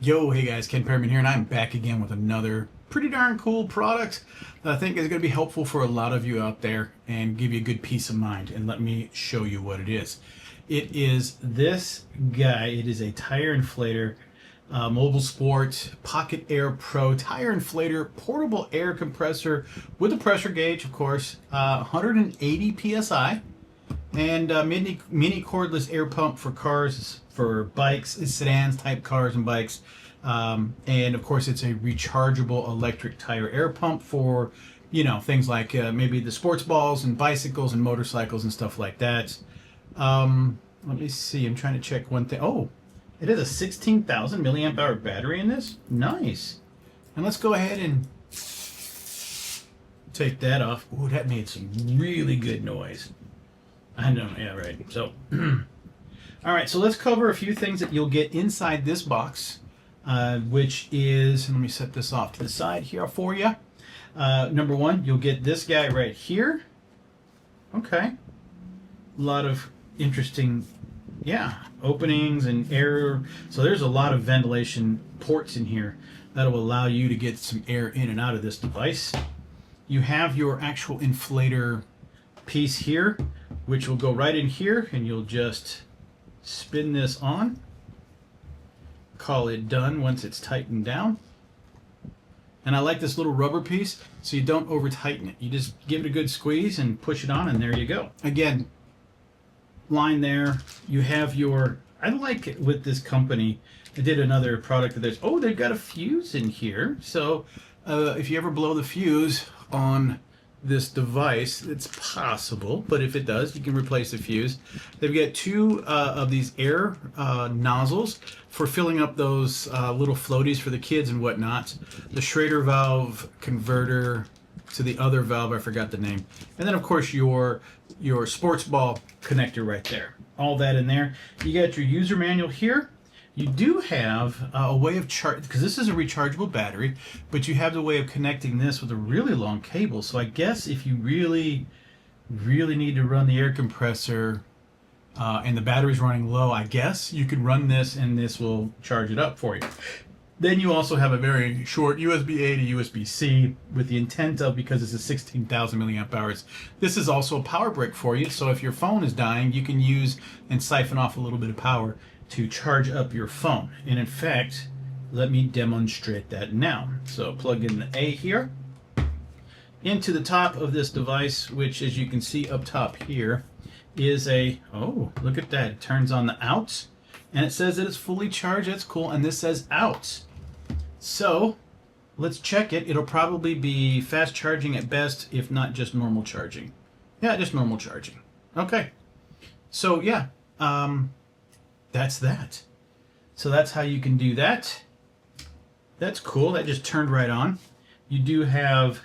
Yo, hey guys, Ken Perriman here, and I'm back again with another pretty darn cool product that I think is going to be helpful for a lot of you out there and give you a good peace of mind. And let me show you what it is. It is this guy. It is a tire inflator, mobile sport, Pocket Air Pro tire inflator, portable air compressor with a pressure gauge, of course, 180 psi. And mini cordless air pump for cars, for bikes, sedans type cars and bikes. And of course, it's a rechargeable electric tire air pump for, things like maybe the sports balls and bicycles and motorcycles and stuff like that. Let me see. I'm trying to check one thing. Oh, it has a 16,000 milliamp hour battery in this. Nice. And let's go ahead and take that off. Ooh, that made some really good noise. I know, yeah, right. So, all right, so let's cover a few things that you'll get inside this box, which is, let me set this off to the side here for you. Number one, you'll get this guy right here. Okay. A lot of interesting, openings and air. So there's a lot of ventilation ports in here that'll allow you to get some air in and out of this device. You have your actual inflator piece here, which will go right in here, and you'll just spin this on, call it done once it's tightened down. And I like this little rubber piece so you don't over tighten it. You just give it a good squeeze and push it on, and there you go. Again, line there. You have your, I like it with this company. I did another product of theirs. Oh, they've got a fuse in here. So if you ever blow the fuse on this device, it's possible, but if it does, you can replace the fuse. They've got two of these air nozzles for filling up those little floaties for the kids and whatnot. The Schrader valve converter to the other valve, I forgot the name. And then of course your sports ball connector right there. All that in there. You got your user manual here. You do have a way of because this is a rechargeable battery, but you have the way of connecting this with a really long cable. So I guess if you really need to run the air compressor and the battery's running low, I guess you could run this and this will charge it up for you. Then you also have a very short USB-A to USB-C with the intent of, because it's a 16,000 milliamp hours, this is also a power brick for you. So if your phone is dying, you can use and siphon off a little bit of power to charge up your phone. And in fact, let me demonstrate that now. So plug in the A here into the top of this device, which, as you can see up top here, is a, oh, look at that. It turns on the out and it says that it's fully charged. That's cool. And this says out. So let's check it. It'll probably be fast charging at best, if not just normal charging. Yeah, just normal charging. Okay. So yeah, that's that. So that's how you can do that. That's cool. That just turned right on. You do have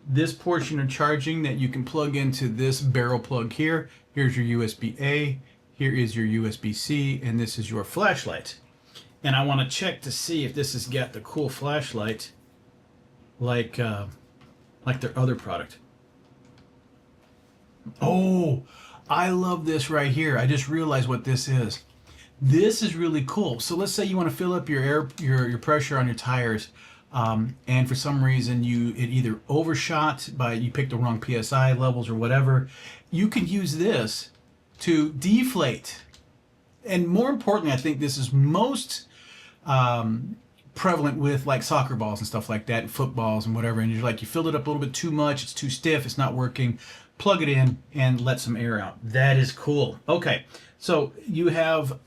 this portion of charging that you can plug into this barrel plug here. Here's your USB-A. Here is your USB-C, and this is your flashlight. And I want to check to see if this has got the cool flashlight like their other product. Oh, I love this right here. I just realized what this is. This is really cool. So let's say you want to fill up your pressure on your tires, and for some reason it either overshot by, you picked the wrong PSI levels or whatever. You can use this to deflate. And more importantly, I think this is most prevalent with like soccer balls and stuff like that, and footballs and whatever. And you're like, you filled it up a little bit too much, it's too stiff, it's not working. Plug it in and let some air out. That is cool. Okay, so you have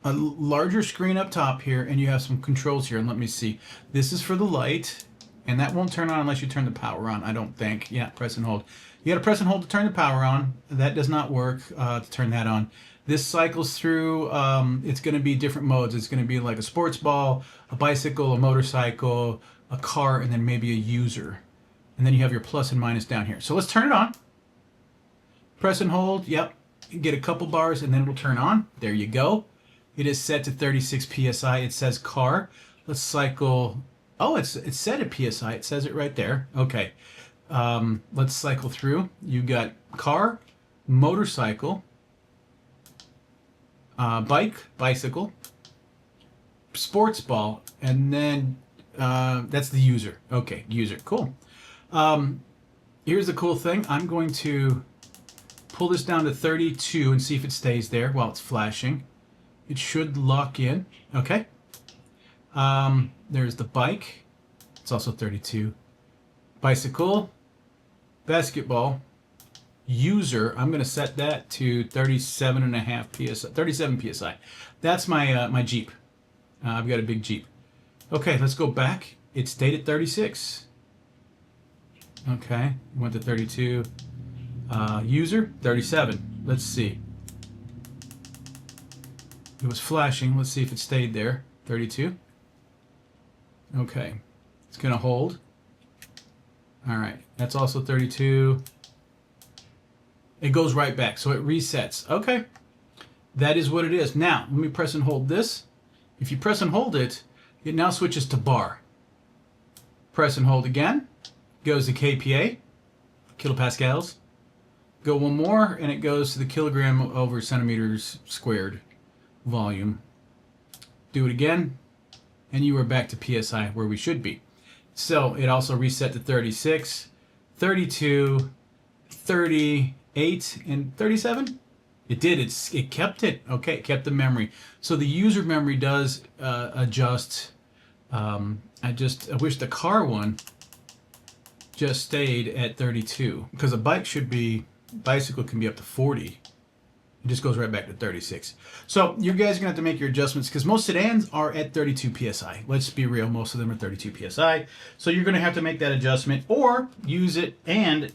a larger screen up top here, and you have some controls here. And let me see. This is for the light, and that won't turn on unless you turn the power on, I don't think. Yeah, press and hold. You got to press and hold to turn the power on. That does not work to turn that on. This cycles through, it's going to be different modes. It's going to be like a sports ball, a bicycle, a motorcycle, a car, and then maybe a user. And then you have your plus and minus down here. So let's turn it on. Press and hold. Yep. Get a couple bars and then it'll turn on. There you go. It is set to 36 PSI. It says car. Let's cycle. Oh, it's set at PSI. It says it right there. Okay. Let's cycle through. You got car, motorcycle, bike, bicycle, sports ball, and then that's the user. Okay, user, cool. Here's the cool thing. I'm going to pull this down to 32 and see if it stays there while it's flashing. It should lock in. Okay. There's the bike. It's also 32. Bicycle, basketball, user. I'm going to set that to 37.5 psi. 37 psi. That's my my Jeep. I've got a big Jeep. Okay, let's go back. It stayed at 36. Okay, went to 32. User 37. Let's see. It was flashing. Let's see if it stayed there. 32. Okay, it's going to hold. All right, that's also 32. It goes right back, so it resets. Okay, that is what it is. Now, let me press and hold this. If you press and hold it, it now switches to bar. Press and hold again. Goes to kPa, kilopascals. Go one more, and it goes to the kilogram over centimeters squared volume. Do it again, and you are back to PSI where we should be. So it also reset to 36, 32, 38, and 37. It did. It kept it. Okay, it kept the memory. So the user memory does adjust. I wish the car one just stayed at 32, because a bicycle can be up to 40. It just goes right back to 36. So you guys are gonna have to make your adjustments, because most sedans are at 32 psi. Let's be real, most of them are 32 psi. So you're gonna have to make that adjustment, or use it and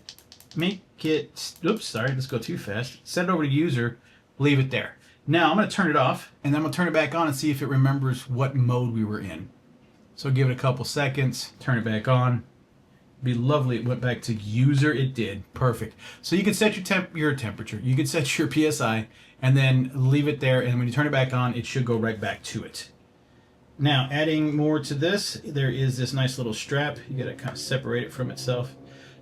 make it. Oops, sorry, let's go too fast. Send it over to user, leave it there. Now I'm gonna turn it off, and then I'm gonna turn it back on and see if it remembers what mode we were in. So give it a couple seconds, turn it back on. Be lovely. It went back to user. It did. Perfect. So you can set your temperature. You can set your PSI and then leave it there. And when you turn it back on, it should go right back to it. Now, adding more to this, there is this nice little strap. You got to kind of separate it from itself.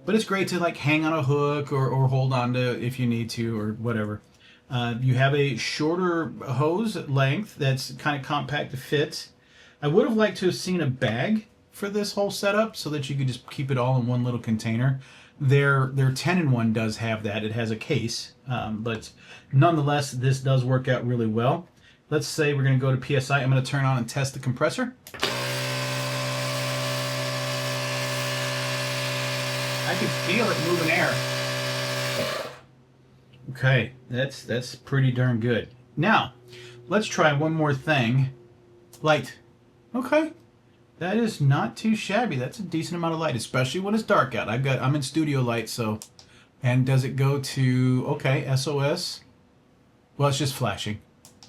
But it's great to like hang on a hook or hold on to if you need to or whatever. You have a shorter hose length that's kind of compact to fit. I would have liked to have seen a bag for this whole setup so that you could just keep it all in one little container. Their 10-in-1 does have that. It has a case, but nonetheless, this does work out really well. Let's say we're going to go to PSI. I'm going to turn on and test the compressor. I can feel it moving air. Okay, that's pretty darn good. Now, let's try one more thing. Light. Okay. That is not too shabby. That's a decent amount of light, especially when it's dark out. I'm in studio light, so. And does it go to, okay, SOS? Well, it's just flashing.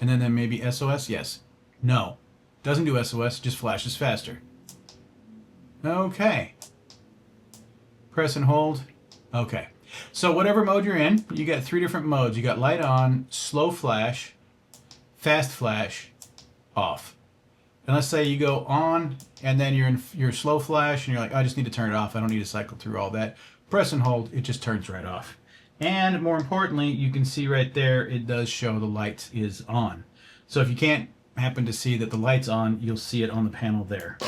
And then maybe SOS? Yes. No. Doesn't do SOS, just flashes faster. Okay. Press and hold. Okay. So whatever mode you're in, you got 3 different modes. You got light on, slow flash, fast flash, off. And let's say you go on, and then you're in your slow flash, and you're like, I just need to turn it off. I don't need to cycle through all that. Press and hold, it just turns right off. And more importantly, you can see right there, it does show the light is on. So if you can't happen to see that the light's on, you'll see it on the panel there.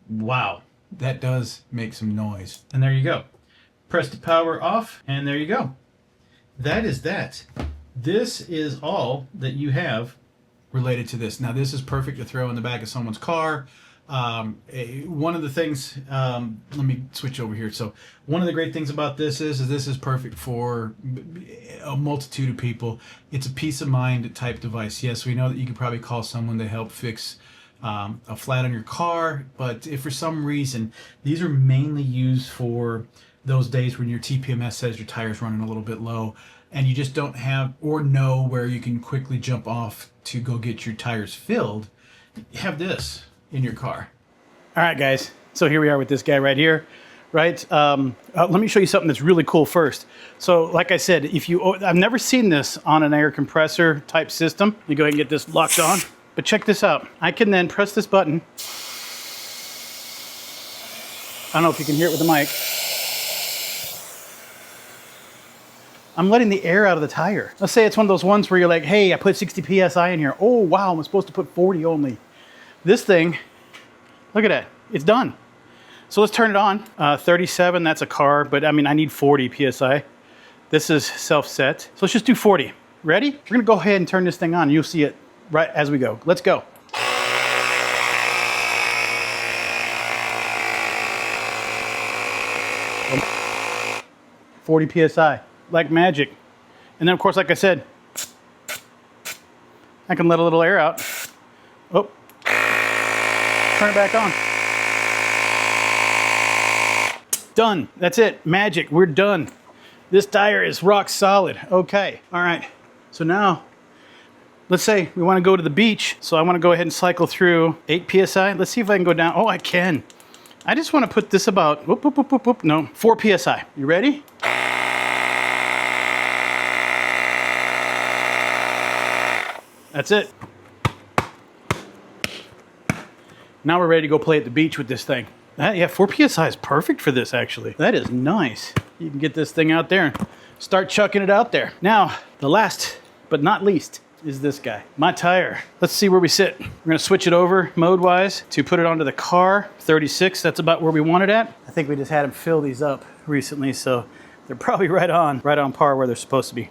Wow, that does make some noise. And there you go. Press the power off, and there you go. That is that. This is all that you have related to this. Now this is perfect to throw in the back of someone's car. One of the things, let me switch over here. So one of the great things about this is this is perfect for a multitude of people. It's a peace of mind type device. Yes, we know that you could probably call someone to help fix a flat on your car, but if for some reason, these are mainly used for those days when your TPMS says your tire's running a little bit low and you just don't have or know where you can quickly jump off to go get your tires filled. Have this in your car. All right, guys. So here we are with this guy right here, right? Let me show you something that's really cool first. So like I said, I've never seen this on an air compressor type system. Let me go ahead and get this locked on. But check this out. I can then press this button. I don't know if you can hear it with the mic. I'm letting the air out of the tire. Let's say it's one of those ones where you're like, hey, I put 60 PSI in here. Oh, wow, I'm supposed to put 40 only. This thing, look at that, it's done. So let's turn it on. 37, that's a car, but I mean, I need 40 PSI. This is self-set. So let's just do 40. Ready? We're gonna go ahead and turn this thing on. You'll see it right as we go. Let's go. Oh. 40 PSI, like magic. And then of course, like I said, I can let a little air out. Oh, turn it back on. Done, that's it, magic, we're done. This tire is rock solid. Okay, all right. So now, let's say we want to go to the beach. So I want to go ahead and cycle through 8 PSI. Let's see if I can go down. Oh, I can. I just want to put this about, whoop, whoop, whoop, whoop, whoop. No, 4 PSI. You ready? That's it. Now we're ready to go play at the beach with this thing. Yeah, 4 PSI is perfect for this, actually. That is nice. You can get this thing out there and start chucking it out there. Now, the last but not least is this guy, my tire. Let's see where we sit. We're gonna switch it over mode-wise to put it onto the car. 36, that's about where we want it at. I think we just had them fill these up recently, so they're probably right on par where they're supposed to be.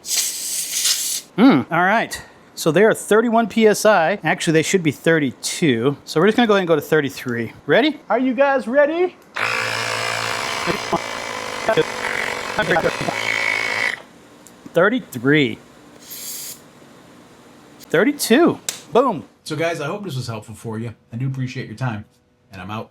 All right. So they are 31 PSI. Actually, they should be 32. So we're just gonna go ahead and go to 33. Ready? Are you guys ready? 33. 32. Boom. So guys, I hope this was helpful for you. I do appreciate your time, and I'm out.